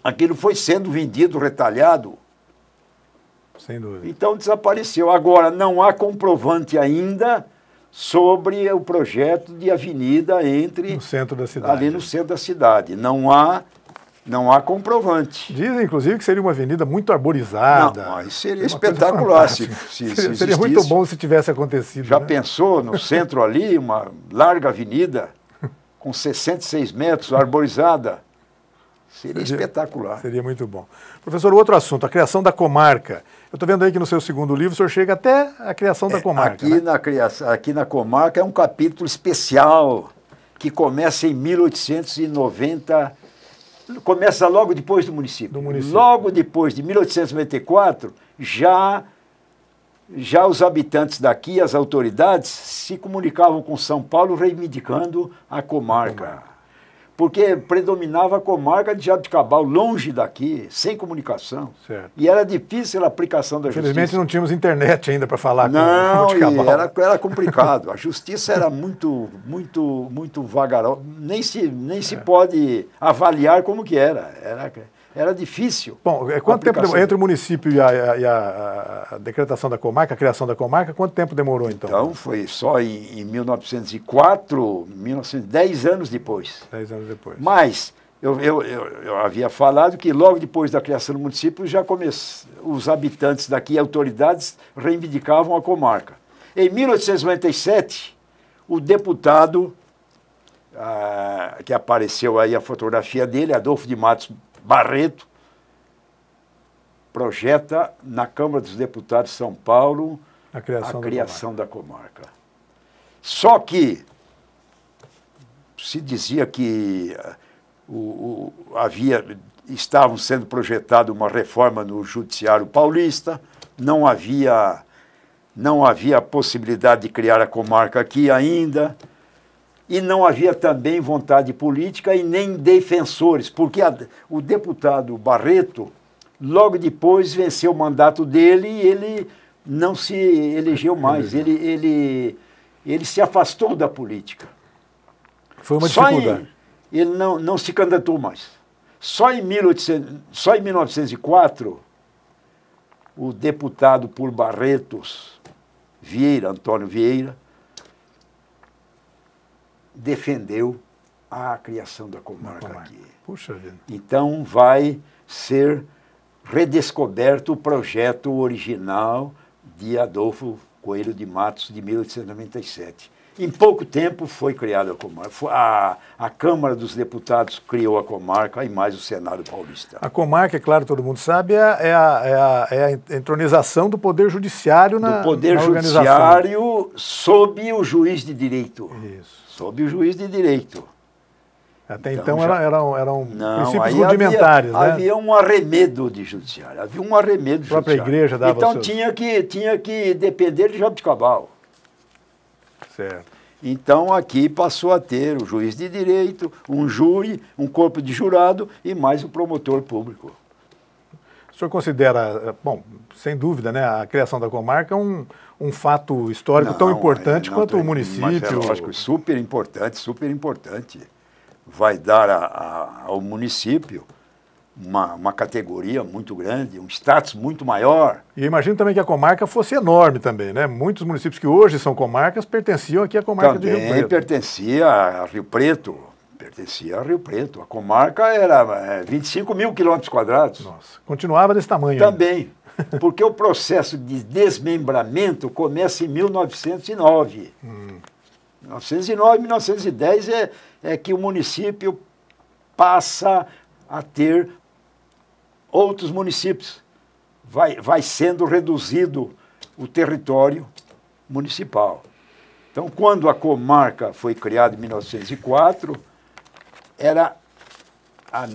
Aquilo foi sendo vendido, retalhado. Sem dúvida. Então, desapareceu. Agora, não há comprovante ainda sobre o projeto de avenida no centro da cidade. Ali no centro da cidade. Não há comprovante. Dizem, inclusive, que seria uma avenida muito arborizada. Não, mas seria espetacular se seria muito bom se tivesse acontecido. Já pensou no centro ali, uma larga avenida com 66 metros, arborizada? Seria espetacular. Seria muito bom. Professor, outro assunto, a criação da comarca. Eu estou vendo aí que no seu segundo livro o senhor chega até a criação da comarca. Aqui na comarca é um capítulo especial que começa em 1890. Começa logo depois do município. Logo depois de 1894, já os habitantes daqui, as autoridades, se comunicavam com São Paulo reivindicando a comarca. porque predominava a comarca de Jaboticabal, longe daqui, sem comunicação. Certo. E era difícil a aplicação da Infelizmente justiça. não tínhamos internet ainda para falar Não, com o e Jaboticabal. era complicado. A justiça era muito vagarosa. Nem se pode avaliar como que era. Era difícil. Bom, quanto tempo entre o município e a decretação da comarca, a criação da comarca, quanto tempo demorou então? Então, foi só em 1904, 10 anos depois. 10 anos depois. Mas eu havia falado que logo depois da criação do município, os habitantes daqui, autoridades, reivindicavam a comarca. Em 1897, o deputado, que apareceu aí a fotografia dele, Adolfo de Matos Barreto, projeta na Câmara dos Deputados de São Paulo a criação da comarca. Só que se dizia que estavam sendo projetada uma reforma no judiciário paulista, não havia possibilidade de criar a comarca aqui ainda, e não havia também vontade política e nem defensores, porque o deputado Barreto, logo depois, venceu o mandato dele e ele não se elegeu mais, ele se afastou da política. Foi uma dificuldade. Ele não se candidatou mais. Só em 1904, o deputado por Barretos, Antônio Vieira, defendeu a criação da comarca aqui. Puxa vida. Então vai ser redescoberto o projeto original de Adolfo Coelho de Matos, de 1897. Em pouco tempo foi criada a comarca. A Câmara dos Deputados criou a comarca e mais o Senado paulista. A comarca, é claro, todo mundo sabe, é a entronização do Poder Judiciário na organização. Do Poder Judiciário sob o juiz de direito. Isso. Sob o juiz de direito. Até então eram princípios rudimentares, né? Havia um arremedo de judiciário, havia um arremedo de judiciário. A própria igreja dava Então tinha que depender de Jaboticabal. Certo. Então aqui passou a ter o juiz de direito, um júri, um corpo de jurado e mais o promotor público. O senhor considera, bom, sem dúvida, né, a criação da comarca um fato histórico tão importante quanto o município? Mas é lógico, super importante, super importante. Vai dar ao município uma categoria muito grande, um status muito maior. E eu imagino também que a comarca fosse enorme também, né? Muitos municípios que hoje são comarcas pertenciam aqui à comarca de Rio Preto. Pertencia a Rio Preto. A comarca era 25 mil quilômetros quadrados. Nossa, continuava desse tamanho também, porque o processo de desmembramento começa em 1909. 1909, 1910 é que o município passa a ter outros municípios. Vai sendo reduzido o território municipal. Então, quando a comarca foi criada em 1904, era ao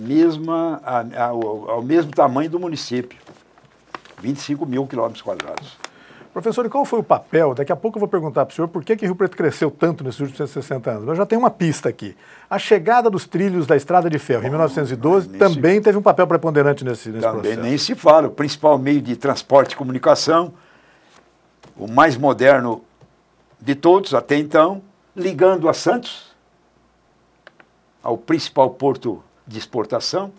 mesmo tamanho do município, 25 mil quilômetros quadrados. Professor, e qual foi o papel? Daqui a pouco eu vou perguntar para o senhor por que Rio Preto cresceu tanto nesses últimos 160 anos. Mas já tem uma pista aqui. A chegada dos trilhos da Estrada de Ferro em 1912 também teve um papel preponderante nesse processo. Também nem se fala. O principal meio de transporte e comunicação, o mais moderno de todos até então, ligando a Santos, ao principal porto de exportação.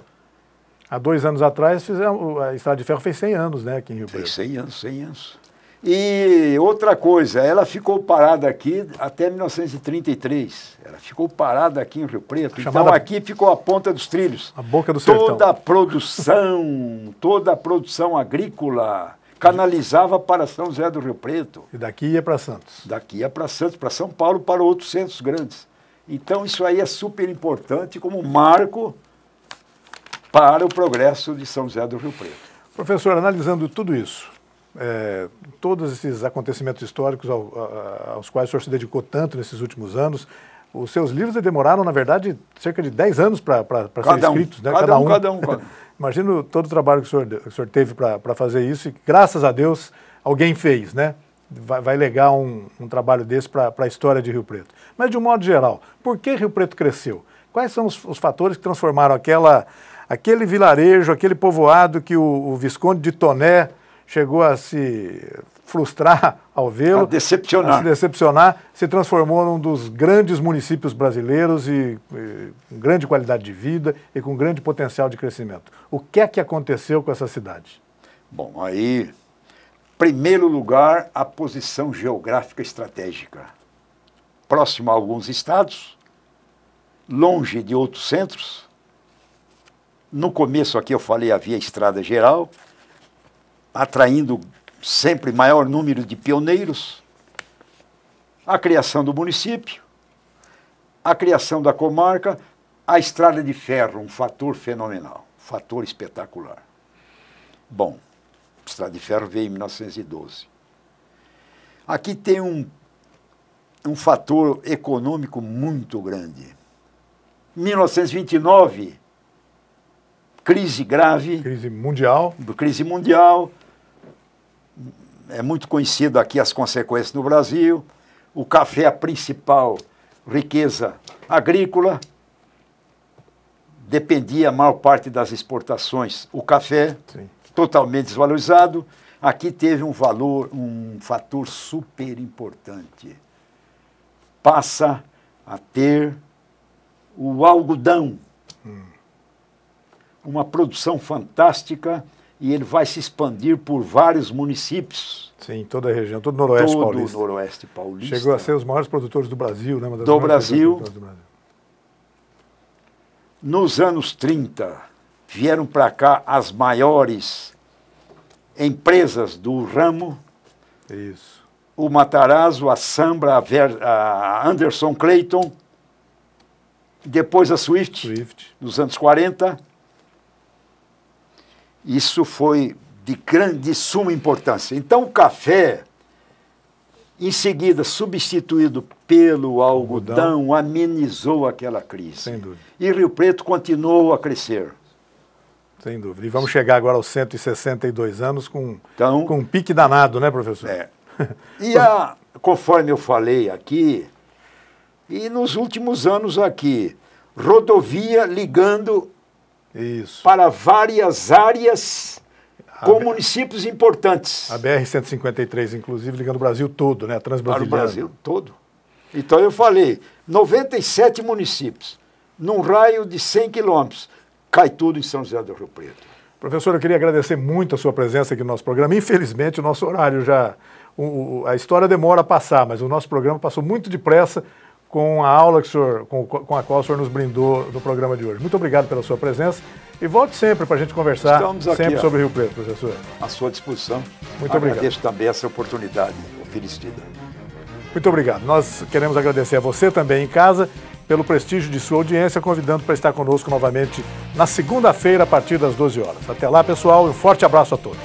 Há 2 anos atrás, a Estrada de Ferro fez 100 anos, né, aqui em Rio Preto. Fez 100 anos. E outra coisa, ela ficou parada aqui até 1933. Ela ficou parada aqui em Rio Preto. Então aqui ficou a ponta dos trilhos. A boca do sertão. Toda a produção agrícola canalizava para São José do Rio Preto. E daqui ia para Santos. Daqui ia para Santos, para São Paulo, para outros centros grandes. Então isso aí é super importante como marco para o progresso de São José do Rio Preto. Professor, analisando tudo isso, todos esses acontecimentos históricos aos quais o senhor se dedicou tanto nesses últimos anos, os seus livros demoraram, na verdade, cerca de 10 anos para serem escritos, né? Cada um. Imagino todo o trabalho que o senhor teve para fazer isso e, graças a Deus, alguém fez, né? Vai legar um trabalho desse para a história de Rio Preto. Mas, de um modo geral, por que Rio Preto cresceu? Quais são os fatores que transformaram aquele vilarejo, aquele povoado que o Visconde de Toné chegou a se frustrar ao vê-lo, A decepcionar. a se decepcionar, se transformou num dos grandes municípios brasileiros e com grande qualidade de vida e com grande potencial de crescimento. O que é que aconteceu com essa cidade? Bom, aí, primeiro lugar, a posição geográfica estratégica. Próximo a alguns estados, longe de outros centros. No começo aqui eu falei, havia estrada geral, atraindo sempre maior número de pioneiros, a criação do município, a criação da comarca, a estrada de ferro, um fator fenomenal, fator espetacular. Bom, a estrada de ferro veio em 1912. Aqui tem um fator econômico muito grande. 1929, crise grave. Crise mundial. Crise mundial. É muito conhecido aqui as consequências no Brasil. O café é a principal riqueza agrícola. Dependia a maior parte das exportações. O café, Sim. totalmente desvalorizado. Aqui teve um fator super importante. Passa a ter o algodão. Uma produção fantástica e ele vai se expandir por vários municípios. Sim, toda a região, todo o Noroeste todo Paulista. o Noroeste Paulista. Chegou a ser os maiores produtores do Brasil, né? Uma das Do maiores Brasil. produtoras do Brasil. Nos anos 30, vieram para cá as maiores empresas do ramo, Isso. o Matarazzo, a Sambra, a Anderson Clayton, depois a Swift, nos anos 40. Isso foi de suma importância. Então, o café, em seguida substituído pelo algodão, amenizou aquela crise. Sem dúvida. E Rio Preto continuou a crescer. Sem dúvida. E vamos chegar agora aos 162 anos com Então, um pique danado, né, professor? É. E conforme eu falei aqui, e nos últimos anos aqui, rodovia ligando Isso. para várias áreas com municípios importantes. A BR-153, inclusive, ligando o Brasil todo, né? A Para o Transbrasiliana. Brasil todo. Então eu falei, 97 municípios, num raio de 100 quilômetros, cai tudo em São José do Rio Preto. Professor, eu queria agradecer muito a sua presença aqui no nosso programa. Infelizmente, o nosso horário já... a história demora a passar, mas o nosso programa passou muito depressa com a aula que o senhor, com a qual o senhor nos brindou no programa de hoje. Muito obrigado pela sua presença e volte sempre para a gente conversar sempre sobre Rio Preto, professor. À sua disposição. Muito obrigado. Agradeço também essa oportunidade oferecida. Muito obrigado. Nós queremos agradecer a você também em casa pelo prestígio de sua audiência, convidando para estar conosco novamente na segunda-feira, a partir das 12 horas. Até lá, pessoal, e um forte abraço a todos.